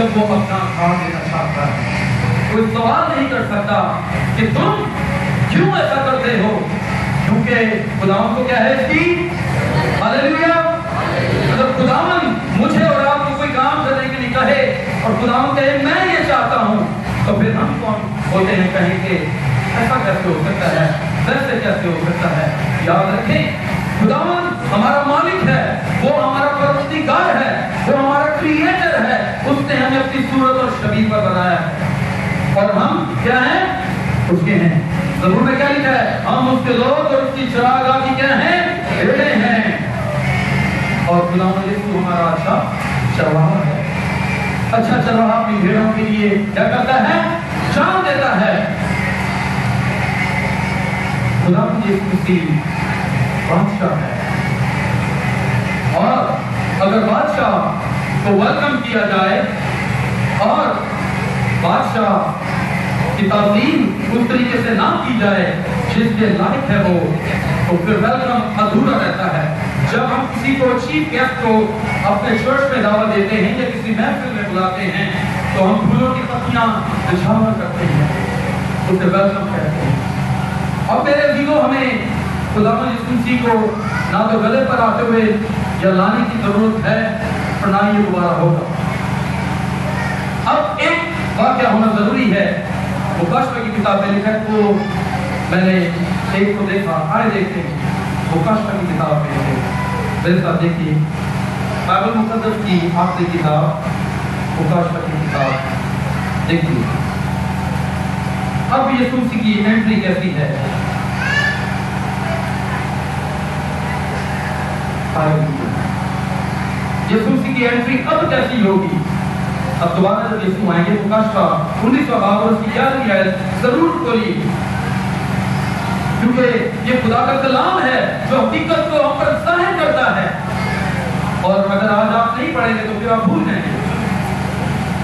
جب وہ اپنا کام دینا چاہتا ہے۔ کوئی سوال نہیں کر سکتا کہ تم کیوں ایسا کرتے ہو، کیونکہ خداوند کو کیا ہے اس کی ہاللیلویا۔ اگر خداوند مجھے اور آپ کو کوئی کام کرنے کے لیے کہے اور خداوند کہے میں یہ چاہتا ہوں، تو پھر ہم کون ہوتے ہیں کہیں کہ ایسا کیسے ہو سکتا ہے، ویسے کیسے ہو سکتا ہے؟ یاد رکھیں خداوند ہمارا مالک ہے، وہ ہمارا پروردگار ہے، وہ ہمارا کریٹر ہے، اس نے ہمیں اپنی صورت اور شبیہ پر بنایا ہے اور ہم کیا ہیں؟ اس کے ہیں۔ زبور میں کیا لکھا ہے؟ ہم اس کے لوگ اور اس کی چراگاہ کی کیا ہیں؟ بھیڑیں ہیں۔ اور خداوند یسوع ہمارا اچھا چرواہا ہے۔ اچھا چرواہا اپنی بھیڑوں کے لیے کیا کرتا ہے؟ جان دیتا ہے۔ خداوند یسوع مسیح بادشاہ ہے، اور اگر بادشاہ کو ویلکم کیا جائے اور بادشاہ کی تعظیم اس طریقے سے نہ کی جائے جس کے لائق ہے وہ، تو پھر ویلکم ادھورا رہتا ہے۔ جب ہم کسی کو چیف گیسٹ کو اپنے چرچ میں دعوت دیتے ہیں یا کسی محفل میں بلاتے ہیں تو ہم پھولوں کی پتیاں نچھاور کرتے ہیں، اسے ویلکم کہتے ہیں۔ اب میرے عزیزو، ہمیں خداوند یسوع مسیح کو نہ تو گلے پر آتے ہوئے یا لانے کی ضرورت ہے اور نہ یہ دوبارہ ہوگا۔ اب ایک واقعہ ہونا ضروری ہے، مکاشفہ کی کتاب میں لکھا ہے، وہ میں نے ایک کو دیکھا، آئے دیکھتے ہیں مکاشفہ کی کتاب میں ہے، میرے ساتھ دیکھیے بائبل مقدس کی آخری کتاب مکاشفہ کی کتاب دیکھیے۔ اب یسوع مسیح کی انٹری کیسی ہے؟ یسوع مسیح کی انٹری اب کیسی ہوگی؟ اب دوبارہ جب یسوع آئیں گے، مکاشفہ 19 کی 11 آیت ضرور کھولیے، کیونکہ یہ خدا کا کلام ہے جو حقیقت کو ہم پر ظاہر کرتا ہے، اور اگر آج آپ نہیں پڑھیں گے تو پھر آپ بھول جائیں گے۔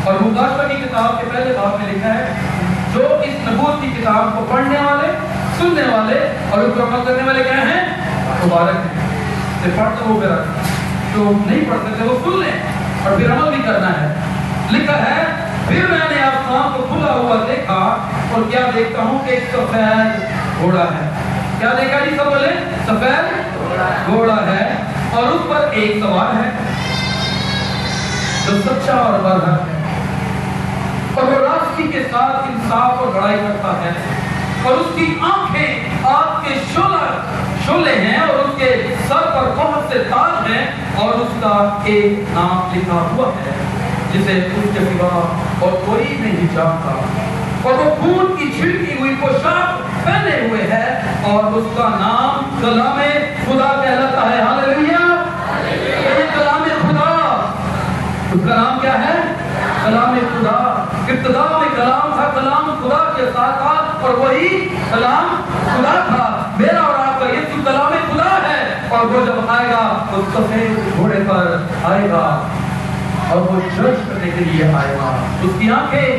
اور مکاشفہ کی کتاب کے پہلے باب میں لکھا ہے، جو اس نبوت کی کتاب کو پڑھنے والے، سننے والے اور اس پر عمل کرنے والے کیا ہیں؟ مبارک ہیں۔ پڑھتے ہو پھر جو نہیں پڑھ سکتے وہ سن لیں اور پھر عمل بھی کرنا ہے۔ لکھا ہے، پھر میں نے آسمان کو کھلا ہوا دیکھا اور کیا دیکھتا ہوں کہ ایک سفید گھوڑا ہے۔ کیا دیکھا جی؟ سب بولے سفید گھوڑا ہے اور اس پر ایک سوار ہے جو سچا اور برحق ہے، اور وہ راستی کے ساتھ انصاف اور بڑائی کرتا ہے، اور اس کی آنکھیں آگ کے شعلے ہیں، اور اس کے سر پر بہت سے تاج ہیں، اور اس کا ایک نام لکھا ہوا ہے جسے اس کے سوا اور کوئی نہیں جانتا، اور وہ خون کی چھڑکی ہوئی پوشاک پہنے ہوئے ہے، اور اس کا نام کلام خدا کہلاتا ہے۔ ہاللیلویا! یہ کلام خدا، اس کا نام کیا ہے؟ کلام خدا۔ ابتدا میں کلام تھا، کلام خدا کے ساتھ تھا، اور وہی کلام خدا تھا۔ میرا اور آپ کا یسوع کلام خدا ہے، اور وہ جب آئے گا تو سفید گھوڑے پر آئے گا اور وہ جج کرنے کے لیے آئے گا۔ اس کی آنکھیں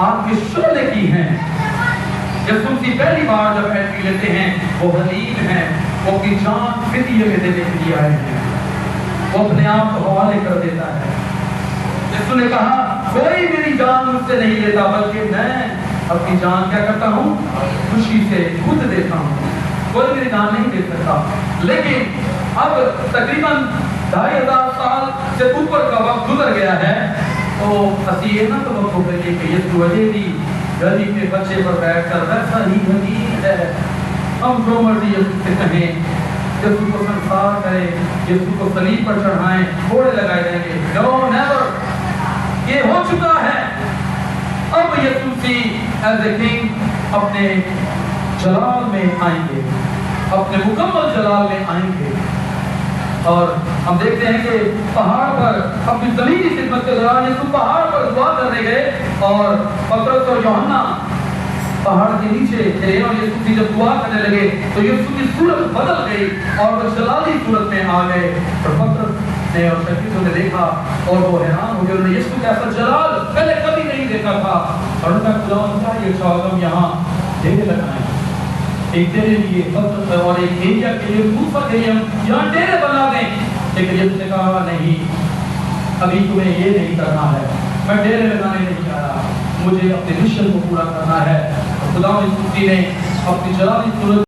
آگ کے شعلے کی ہیں۔ یسوع مسیح پہلی بار جب انٹری لیتے ہیں وہ حلیم ہیں، وہ اپنی جان فدیے میں دینے کے لیے آئے ہیں، وہ اپنے آپ کو حوالے کر دیتا ہے۔ یسوع نے کہا، کوئی میری جان مجھ سے نہیں لیتا، بلکہ میں اپنی جان کیا کرتا ہوں؟ خوشی سے خود دیتا ہوں۔ کوئی میری جان نہیں دے سکتا۔ لیکن اب تقریباً 2500 سال سے اوپر کا وقت گزر گیا ہے، تو اسی یہ نہ تو وقت ہو گئی کہ یسوع اجے بھی گلی کے بچے پر بیٹھ کر ویسا ہی حقیق ہے، ہم جو مرضی یسوع سے کہیں، یسوع کو سنسار کریں، یسوع کو صلیب پر چڑھائیں، گھوڑے لگائے جائیں گے۔ نو نیور، یہ ہو چکا ہے۔ اب یسوع مسیح ایز اے کنگ اپنے جلال میں آئیں گے، اپنے مکمل جلال میں آئیں گے، اور ہم دیکھتے ہیں کہ پہاڑ پر اپنی زمینی خدمت کے دوران یسوع پہاڑ پر دعا کرنے گئے، اور پطرس اور یوحنا پہاڑ کے نیچے تھے، اور یسوع کی جب دعا کرنے لگے تو یسوع کی صورت بدل گئی اور وہ جلالی صورت میں آ گئے، اور پطرس نے اور شکیسوں نے دیکھا اور وہ حیران ہو گئے، انہوں نے یسوع کا ایسا جلال پہلے کبھی نہیں دیکھا تھا، اور ان کا خداوند کا یہ شاگم یہاں ڈیرے لگائیں، ایک تیرے لیے پطرس اور ایک ایلیا کے لیے موسیٰ کے لیے ہم یہاں ڈیرے بنا دیں، لیکن یسوع نے کہا نہیں، ابھی تمہیں یہ نہیں کرنا ہے، میں ڈیرے لگانے نہیں جا رہا، مجھے اپنے مشن کو پورا کرنا ہے۔ خدا نے اپنی جلالی صورت